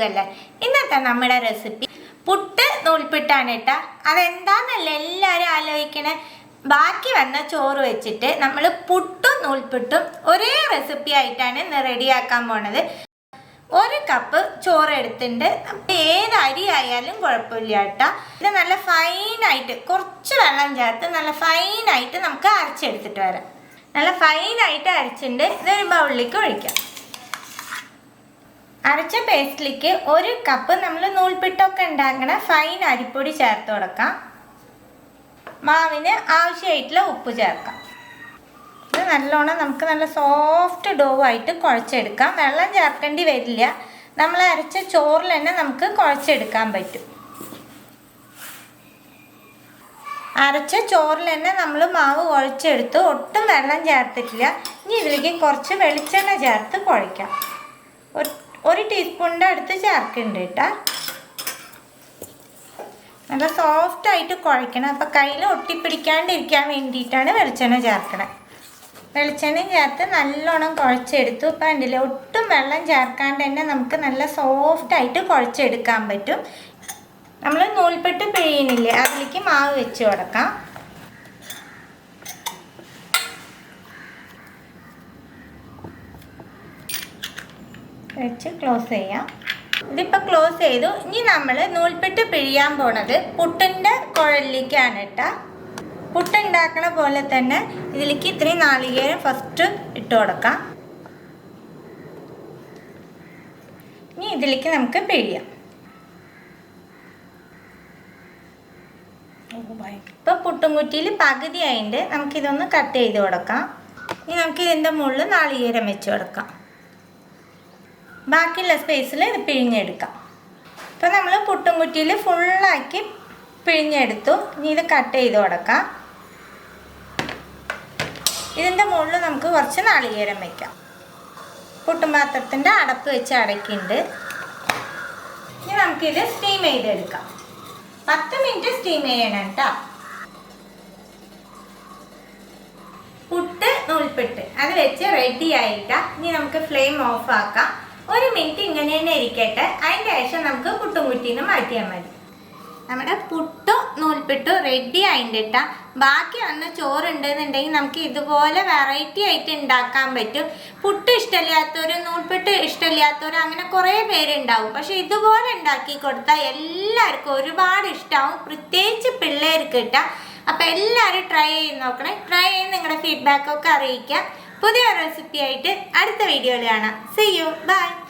സുഖല്ലേ? ഇന്നത്തെ നമ്മുടെ റെസിപ്പി പുട്ട് നൂൽപുട്ടാണ് കേട്ടോ. അതെന്താന്നല്ല എല്ലാവരും ആലോചിക്കണേ. ബാക്കി വന്ന ചോറ് വെച്ചിട്ട് നമ്മൾ പുട്ടും നൂൽപുട്ടും ഒരേ റെസിപ്പി ആയിട്ടാണ് ഇന്ന് റെഡിയാക്കാൻ പോണത്. 1 കപ്പ് ചോറ് എടുത്തിട്ടുണ്ട്. ഏത് അരി ആയാലും കുഴപ്പമില്ല കേട്ടോ. ഇത് നല്ല ഫൈനായിട്ട് കുറച്ച് വെള്ളം ചേർത്ത് നല്ല ഫൈനായിട്ട് നമുക്ക് അരച്ചെടുത്തിട്ട് വരാം. നല്ല ഫൈനായിട്ട് അരച്ചിട്ടുണ്ട്. ഇതൊരു ബൗളിലേക്ക് ഒഴിക്കാം. അരച്ച പേസ്റ്റിലേക്ക് 1 കപ്പ് നമ്മൾ നൂൽപുട്ടൊക്കെ ഉണ്ടാക്കണ ഫൈൻ അരിപ്പൊടി ചേർത്ത് കൊടുക്കാം. മാവിന് ആവശ്യമായിട്ടുള്ള ഉപ്പ് ചേർക്കാം. ഇത് നല്ലോണം നമുക്ക് നല്ല സോഫ്റ്റ് ഡോ ആയിട്ട് കുഴച്ചെടുക്കാം. വെള്ളം ചേർക്കേണ്ടി വരില്ല. നമ്മൾ അരച്ച ചോറിൽ തന്നെ നമുക്ക് കുഴച്ചെടുക്കാൻ പറ്റും. അരച്ച ചോറിൽ തന്നെ നമ്മൾ മാവ് കുഴച്ചെടുത്ത് ഒട്ടും വെള്ളം ചേർത്തിട്ടില്ല. ഇനി ഇതിലേക്ക് കുറച്ച് വെളിച്ചെണ്ണ ചേർത്ത് കുഴയ്ക്കാം. 1 ടീസ്പൂണിൻ്റെ അടുത്ത് ചേർക്കുന്നുണ്ട് കേട്ടോ. നല്ല സോഫ്റ്റായിട്ട് കുഴയ്ക്കണം. അപ്പോൾ കയ്യിൽ ഒട്ടിപ്പിടിക്കാണ്ടിരിക്കാൻ വേണ്ടിയിട്ടാണ് വെളിച്ചെണ്ണ ചേർക്കണം. വെളിച്ചെണ്ണയും ചേർത്ത് നല്ലോണം കുഴച്ചെടുത്തു. ഇപ്പം കണ്ടില്ലേ, ഒട്ടും വെള്ളം ചേർക്കാണ്ട് തന്നെ നമുക്ക് നല്ല സോഫ്റ്റായിട്ട് കുഴച്ചെടുക്കാൻ പറ്റും. നമ്മൾ നൂൽപുട്ട് പിഴിയുന്നില്ലേ, അതിലേക്ക് മാവ് വെച്ച് കൊടുക്കാം. വെച്ച് ക്ലോസ് ചെയ്യാം. ഇതിപ്പോൾ ക്ലോസ് ചെയ്തു. ഇനി നമ്മൾ നൂൽപുട്ട് പിഴിയാൻ പോണത് പുട്ടിൻ്റെ കുഴലിലേക്കാണ് കേട്ടോ. പുട്ടുണ്ടാക്കണ പോലെ തന്നെ ഇതിലേക്ക് ഇത്രയും നാളികേരം ഫസ്റ്റ് ഇട്ട് കൊടുക്കാം. ഇനി ഇതിലേക്ക് നമുക്ക് പിഴിയാം. ഇപ്പം പുട്ടുംകുറ്റിയിൽ പകുതി ആയിട്ട് നമുക്കിതൊന്ന് കട്ട് ചെയ്ത് കൊടുക്കാം. ഇനി നമുക്ക് ഇതിൻ്റെ മുകളിൽ നാളികേരം വെച്ച് കൊടുക്കാം. ബാക്കിയുള്ള സ്പേസിൽ ഇത് പിഴിഞ്ഞെടുക്കാം. ഇപ്പം നമ്മൾ പുട്ടുംകുറ്റിയിൽ ഫുള്ളാക്കി പിഴിഞ്ഞെടുത്തു. ഇനി ഇത് കട്ട് ചെയ്ത് കൊടുക്കാം. ഇതിൻ്റെ മുകളിൽ നമുക്ക് കുറച്ച് നാളികേരം വയ്ക്കാം. പുട്ടും പാത്രത്തിൻ്റെ അടപ്പ് വെച്ച് അടയ്ക്കുന്നുണ്ട്. ഇനി നമുക്കിത് സ്റ്റീം ചെയ്തെടുക്കാം. 10 മിനിറ്റ് സ്റ്റീം ചെയ്യണം കേട്ടോ. പുട്ട് നൂൽപുട്ട് അത് വെച്ച് റെഡി ആയിട്ടാ. ഇനി നമുക്ക് ഫ്ലെയിം ഓഫ് ആക്കാം. 1 മിനിറ്റ് ഇങ്ങനെ തന്നെ ഇരിക്കട്ടെ. അതിൻ്റെ ശേഷം നമുക്ക് പുട്ടും കുറ്റീന്ന് മാറ്റിയാൽ മതി. നമ്മുടെ പുട്ടും നൂൽപുട്ടും റെഡി ആയിട്ടാ. ബാക്കി വന്ന ചോറുണ്ടെന്നുണ്ടെങ്കിൽ നമുക്ക് ഇതുപോലെ വെറൈറ്റി ആയിട്ട് ഉണ്ടാക്കാൻ പറ്റും. പുട്ട് ഇഷ്ടമില്ലാത്തവരും നൂൽപുട്ട് ഇഷ്ടമില്ലാത്തവരും അങ്ങനെ കുറേ പേരുണ്ടാവും. പക്ഷെ ഇതുപോലെ ഉണ്ടാക്കി കൊടുത്താൽ എല്ലാവർക്കും ഒരുപാട് ഇഷ്ടമാവും, പ്രത്യേകിച്ച് പിള്ളേർക്ക് കിട്ടാം. അപ്പോൾ എല്ലാവരും ട്രൈ ചെയ്ത് നോക്കണേ. ട്രൈ ചെയ്ത് നിങ്ങളുടെ ഫീഡ്ബാക്കൊക്കെ അറിയിക്കാം. പുതിയ റെസിപ്പി ആയിട്ട് അടുത്ത വീഡിയോയിൽ കാണാം. See you. Bye.